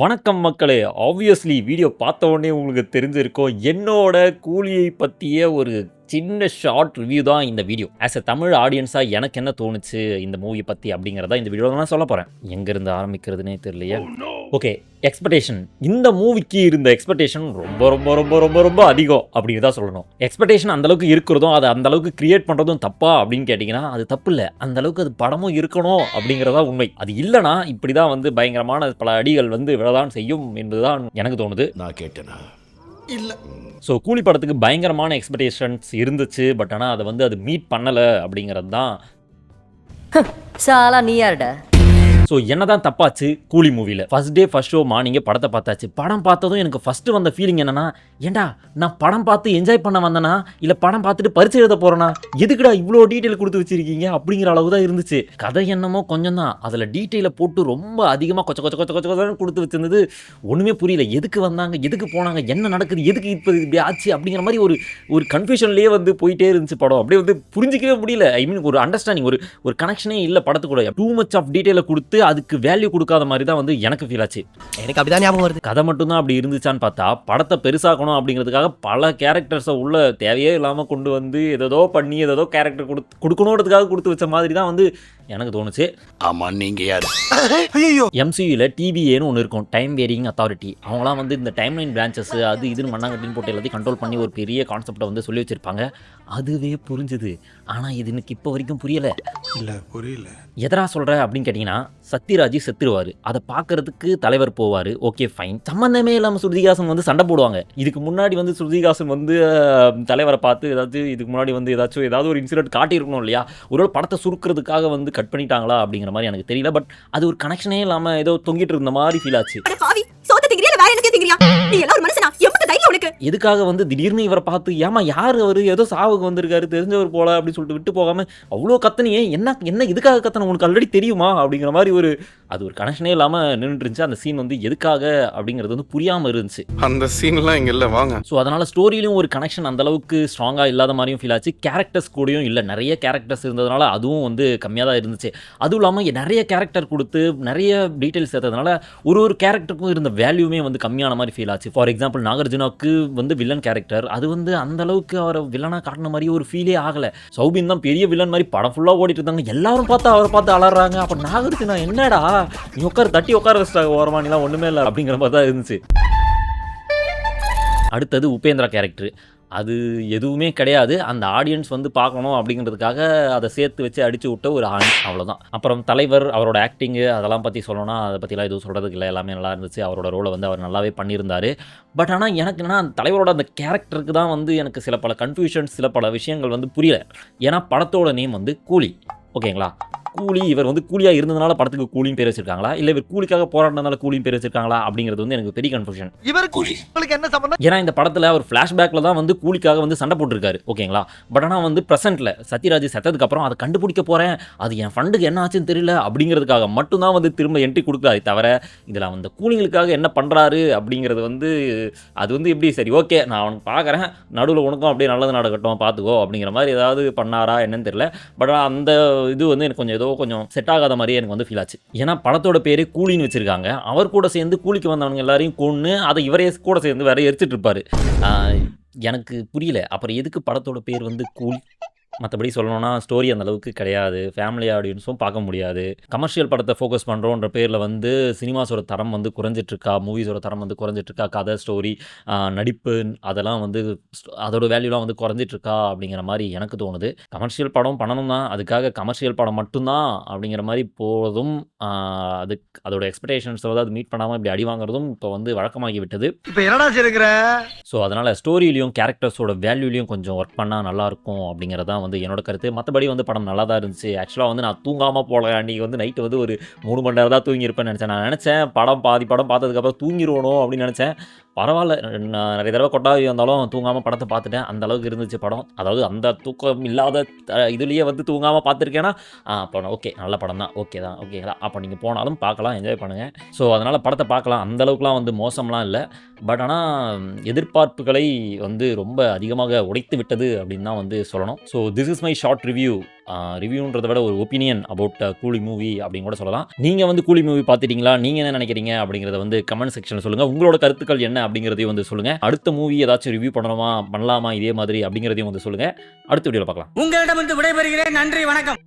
வணக்கம் மக்களே. Obviously video பார்த்த உடனே உங்களுக்கு தெரிஞ்சிருக்கும் என்னோட கூலியை பற்றிய ஒரு சின்ன ஷார்ட் ரிவ்யூ தான் இந்த வீடியோ. ஆஸ் எ தமிழ் ஆடியன்ஸாக எனக்கு என்ன தோணுச்சு இந்த மூவி பற்றி அப்படிங்கிறத இந்த வீடியோவில் நான் சொல்ல போகிறேன். எங்கேருந்து ஆரம்பிக்கிறதுனே தெரியலையே. Okay, expectation. இந்த மூவிக்கு இருந்த எக்ஸ்பெக்டேஷன் ரொம்ப ரொம்ப ரொம்ப ரொம்ப ரொம்ப அதிகம் அப்படின்னு தான் சொல்லணும். எக்ஸ்பெக்டேஷன் அந்தளவுக்கு இருக்கிறதும் அதை அந்தளவுக்கு கிரியேட் பண்ணுறதும் தப்பா அப்படின்னு கேட்டிங்கன்னா அது தப்பு இல்லை. அந்தளவுக்கு அது படமும் இருக்கணும் அப்படிங்கிறதா உண்மை. அது இல்லைனா இப்படி தான் வந்து பயங்கரமான பல அடிகள் வந்து விழதான் செய்யும் என்பதுதான் எனக்கு தோணுது. நான் கேட்டேனா இல்லை. ஸோ கூலி படத்துக்கு பயங்கரமான எக்ஸ்பெக்டேஷன்ஸ் இருந்துச்சு. பட் ஆனால் அதை வந்து அது மீட் பண்ணலை அப்படிங்கிறது தான். சாலா நீ யாருடா? ஸோ என்ன தான் தப்பாச்சு கூலி மூவியில்? ஃபஸ்ட் டே ஃபஸ்ட் ஷோ மார்னிங்கே படத்தை பார்த்தாச்சு. படம் பார்த்ததும் எனக்கு ஃபஸ்ட்டு வந்த ஃபீலிங் என்னன்னா, ஏண்டா நான் படம் பார்த்து என்ஜாய் பண்ண வந்தேனா இல்லை படம் பார்த்துட்டு பரிச்சை எழுத போகிறேன்னா? எதுக்குடா இவ்வளோ டீட்டெயில் கொடுத்து வச்சிருக்கீங்க அப்படிங்கிற அளவு தான் இருந்துச்சு. கதை என்னமோ கொஞ்சம் தான், அதில் டீட்டெயிலை போட்டு ரொம்ப அதிகமாக கொச்ச கொச்ச கொச்ச கொச்ச கொச்சன்னு கொடுத்து வச்சிருந்தது. ஒன்றுமே புரியல. எதுக்கு வந்தாங்க, எதுக்கு போனாங்க, என்ன நடக்குது, எதுக்கு இப்போ இப்படி ஆச்சு அப்படிங்கிற மாதிரி ஒரு கன்ஃபியூஷன்லேயே வந்து போயிட்டே இருந்துச்சு படம். அப்படியே வந்து புரிஞ்சிக்கவே முடியல. ஐ மீன் ஒரு அண்டர்ஸ்டாண்டிங், ஒரு கனெக்ஷனே இல்லை படத்துக்கூட. டூ மச் ஆஃப் டீட்டெயிலை கொடுத்து அதுக்கு வேல்யூ கொடுக்காத மாதிரி தான் வந்து எனக்கு ஃபீல் ஆச்சு. எனக்கு அப்படிதான் ஞாபகம் வருது. கதை மட்டும் தான் அப்படி இருந்துச்சான்னு பார்த்தா படத்தை பெருசாக்கணும் அப்படிங்கிறதுக்காக பல கேரக்டர்ஸை உள்ள தேவையே இல்லாமல் கொண்டு வந்து ஏதோ பண்ணி ஏதோ கேரக்டர் கொடுக்கணுன்றதுக்காக கொடுத்து வச்ச மாதிரி தான் வந்து எனக்கு தோணுச்சு. ஆமா, நீங்க யாரு? எம்சியூல டிபிஏன்னு ஒன்று இருக்கும், டைம் வேரியிங் அத்தாரிட்டி. அவங்களாம் வந்து இந்த டைம் லைன் பிரான்ச்சஸ் அது இதுன்னு மண்ணாங்கட்டின்னு போட்டு எல்லாத்தையும் கண்ட்ரோல் பண்ணி ஒரு பெரிய கான்செப்டை வந்து சொல்லி வச்சிருப்பாங்க. அதுவே புரிஞ்சுது. ஆனால் இது எனக்கு இப்போ வரைக்கும் புரியலை. இல்லை, புரியல. எதரா சொல்கிற அப்படின்னு கேட்டிங்கன்னா, சத்யராஜ் செத்துருவார். அதை பார்க்கறதுக்கு தலைவர் போவார். Okay fine. சம்மந்தமே இல்லாமல் ஸ்ருதிஹாசன் வந்து சண்டை போடுவாங்க. இதுக்கு முன்னாடி வந்து ஸ்ருதிஹாசன் வந்து தலைவரை பார்த்து இதுக்கு முன்னாடி வந்து ஏதாவது ஒரு இன்சிடென்ட் காட்டியிருக்கணும் இல்லையா? ஒருவேளை படத்தை சுருக்கிறதுக்காக வந்து கட் பண்ணிட்டாங்களா அப்படிங்கிற மாதிரி எனக்கு தெரியல. பட் அது ஒரு கனெக்ஷனே இல்லாமல் ஏதோ தொங்கிட்டு இருந்த மாதிரி ஃபீல் ஆச்சு. எதுக்காக வந்து திடீர்னு இவரை பார்த்து ஏமா யார் அவர், ஏதோ சாவுக்கு வந்திருக்காரு தெரிஞ்சவர் போல அப்படின்னு சொல்லிட்டு விட்டு போகாம அவ்வளோ கத்தனையே என்ன இதுக்காக கத்தனை உனக்கு ஆல்ரெடி தெரியுமா அப்படிங்கிற மாதிரி அது ஒரு கனெக்ஷனே இல்லாமல் நின்றுட்டு இருந்துச்சு. அந்த சீன் வந்து எதுக்காக அப்படிங்கிறது வந்து புரியாமல் இருந்துச்சு. அந்த சீன்லாம் இங்கே இல்லை வாங்க. ஸோ அதனால் ஸ்டோரியிலும் ஒரு கனெக்ஷன் அந்தளவுக்கு ஸ்ட்ராங்காக இல்லாத மாதிரியும் ஃபீல் ஆச்சு. கேரக்டர்ஸ் கூடயும் இல்லை, நிறைய கேரக்டர்ஸ் இருந்ததுனால அதுவும் வந்து கம்மியாக தான் இருந்துச்சு. அதுவும் இல்லாமல் நிறைய கேரக்டர் கொடுத்து நிறைய டீட்டெயில்ஸ் சேர்த்ததுனால ஒரு கேரக்டருக்கும் இருந்த வேல்யூமே வந்து கம்மியான மாதிரி ஃபீல் ஆச்சு. ஃபார் எக்ஸாம்பிள் நாகார்ஜுனாவுக்கு வந்து வில்லன் கேரக்டர், அது வந்து அந்த அளவுக்கு அவரை வில்லனாக காட்டின மாதிரி ஒரு ஃபீலே ஆகலை. சௌபின் தான் பெரிய வில்லன் மாதிரி படம் ஃபுல்லாக ஓடிட்டு இருந்தாங்க. எல்லாரும் பார்த்து அவரை பார்த்து அலறாங்க. அப்போ நாகார்ஜுனா என்னடா நீ தட்டி உட்கார வச்சிட்டாங்க ஓரமானிலாம் ஒன்றுமே இல்லை அப்படிங்கிற மாதிரி தான் இருந்துச்சு. அடுத்தது உபேந்திரா கேரக்டர். அது எதுவுமே கிடையாது. அந்த ஆடியன்ஸ் வந்து பார்க்கணும் அப்படிங்கிறதுக்காக அதை சேர்த்து வச்சு அடித்து விட்ட ஒரு ஆண், அவ்வளோதான். அப்புறம் தலைவர் அவரோட ஆக்டிங்கு அதெல்லாம் பற்றி சொல்லணும்னா அதை பற்றிலாம் எதுவும் சொல்கிறதுக்கு இல்லை. எல்லாமே நல்லா இருந்துச்சு. அவரோட ரோலை வந்து அவர் நல்லாவே பண்ணியிருந்தார். பட் ஆனால் எனக்கு என்னன்னா அந்த தலைவரோட அந்த கேரக்டருக்கு தான் வந்து எனக்கு சில பல கன்ஃபியூஷன்ஸ், சில பல விஷயங்கள் வந்து புரியல. ஏன்னா படத்தோட நேம் வந்து கூலி, ஓகேங்களா? கூலி, இவர் வந்து கூலியாக இருந்ததுனால படத்துக்கு கூலியும் பேர் வச்சிருக்காங்களா, இல்லை இவர் கூலிக்காக போராடினதுனால கூலியும் பேர் வச்சிருக்காங்களா அப்படிங்கிறது வந்து எனக்கு பெரிய கன்ஃபியூஷன். இவர் கூலிக்கு என்ன சம்பந்தம்? ஏன்னா இந்த படத்தில் அவர் ஃப்ளாஷ்பேக்கில் தான் வந்து கூலிக்காக வந்து சண்டை போட்டிருக்காரு, ஓகேங்களா? பட் ஆனால் வந்து ப்ரெசென்ட்டில் சத்யராஜ் செத்ததுக்கு அப்புறம் அதை கண்டுபிடிக்க போகிறேன், அது என் ஃபண்டுக்கு என்ன ஆச்சுன்னு தெரியல அப்படிங்கிறதுக்காக மட்டும்தான் வந்து திரும்ப என்ட்ரி கொடுக்குறாரு. தவிர இதில் வந்து கூலிங்களுக்காக என்ன பண்ணுறாரு அப்படிங்கிறது வந்து அது வந்து எப்படி சரி ஓகே நான் அவனுக்கு பார்க்குறேன், நடுவில் உனக்கும் அப்படியே நல்லது நடக்கட்டும் பார்த்துக்கோ அப்படிங்கிற மாதிரி ஏதாவது பண்ணாரா என்னன்னு தெரியல. பட் அந்த இது வந்து எனக்கு கொஞ்சம் செட் ஆகாத மாதிரியே எனக்கு வந்து ஃபீல் ஆச்சு. ஏன்னா படத்தோட பேரே கூலின்னு வச்சிருக்காங்க. அவர் கூட சேர்ந்து கூலிக்கு வந்தவங்க எல்லாரையும் கொன்று அதை இவரே கூட சேர்ந்து வேற எரிச்சிட்டு இருப்பாரு. எனக்கு புரியல. அப்புறம் எதுக்கு படத்தோட பேர் வந்து கூலி? மற்றபடி சொல்லணும்னா ஸ்டோரி அந்த அளவுக்கு கிடையாது. ஃபேமிலி ஆடியன்ஸும் பார்க்க முடியாது. கமர்ஷியல் படத்தை ஃபோக்கஸ் பண்ணுறோன்ற பேரில் வந்து சினிமாஸோட தரம் வந்து குறைஞ்சிட்ருக்கா, மூவிஸோட தரம் வந்து குறைஞ்சிட்ருக்கா, கதை ஸ்டோரி நடிப்பு அதெல்லாம் வந்து அதோட வேல்யூலாம் வந்து குறைஞ்சிட்ருக்கா அப்படிங்கிற மாதிரி எனக்கு தோணுது. கமர்ஷியல் படம் பண்ணணும் தான், அதுக்காக கமர்ஷியல் படம் மட்டும்தான் அப்படிங்கிற மாதிரி போகிறதும் அதோட எக்ஸ்பெக்டேஷன்ஸ் வந்து அது மீட் பண்ணாமல் இப்படி அடி வாங்குறதும் இப்போ வந்து வழக்கமாகி விட்டது. இப்போ என்னடா செய்யுற? ஸோ அதனால் ஸ்டோரியிலையும் கேரக்டர்ஸோட வேல்யூலையும் கொஞ்சம் ஒர்க் பண்ணால் நல்லாயிருக்கும் அப்படிங்கிறதான் தான் வந்து என்னோட கருத்து. மற்றபடி வந்து படம் நல்லா தான் இருந்துச்சு. ஆக்சுவலாக வந்து நான் தூங்காமல் போகல. அன்றைக்கி வந்து நைட்டு வந்து ஒரு 3 மணி நேரம் தான் தூங்கியிருப்பேன்னு நினச்சேன். நான் நினச்சேன் பாதி படம் பார்த்ததுக்கப்புறம் தூங்கிடுவனோ அப்படின்னு நினச்சேன். பரவாயில்ல, நான் நிறைய தடவை கொட்டாவி வந்தாலும் தூங்காமல் படத்தை பார்த்துட்டேன். அந்த அளவுக்கு இருந்துச்சு படம். அதாவது அந்த தூக்கம் இல்லாத இதுலேயே வந்து தூங்காமல் பார்த்துருக்கேன்னா அப்போ ஓகே, நல்ல படம் தான், ஓகே தான், ஓகேங்களா. அப்போ நீங்கள் போனாலும் பார்க்கலாம், என்ஜாய் பண்ணுங்கள். ஸோ அதனால் படத்தை பார்க்கலாம். அந்த அளவுக்குலாம் வந்து மோசம்லாம் இல்லை. பட் ஆனால் எதிர்பார்ப்புகளை வந்து ரொம்ப அதிகமாக உடைத்து விட்டது அப்படின்னு தான் வந்து சொல்லணும். So this is my short review. ரிவ்யூன்றதை விட ஒரு ஒப்பீனியன் அபவுட் கூலி மூவி அப்படின்னு கூட சொல்லலாம். நீங்கள் வந்து கூலி மூவி பார்த்துட்டீங்களா? நீங்கள் என்ன நினைக்கிறீங்க அப்படிங்கிறத வந்து கமெண்ட் செக்ஷனில் சொல்லுங்கள். உங்களோட கருத்துக்கள் என்ன அப்படிங்கிறதையும் வந்து சொல்லுங்கள். அடுத்த மூவி ஏதாச்சும் ரிவ்யூ பண்ணலாமா இதே மாதிரி அப்படிங்கிறதையும் வந்து சொல்லுங்கள். அடுத்த வீடியோவில் பார்க்கலாம். உங்களிடமிருந்து விடைபெறுகிறேன். நன்றி, வணக்கம்.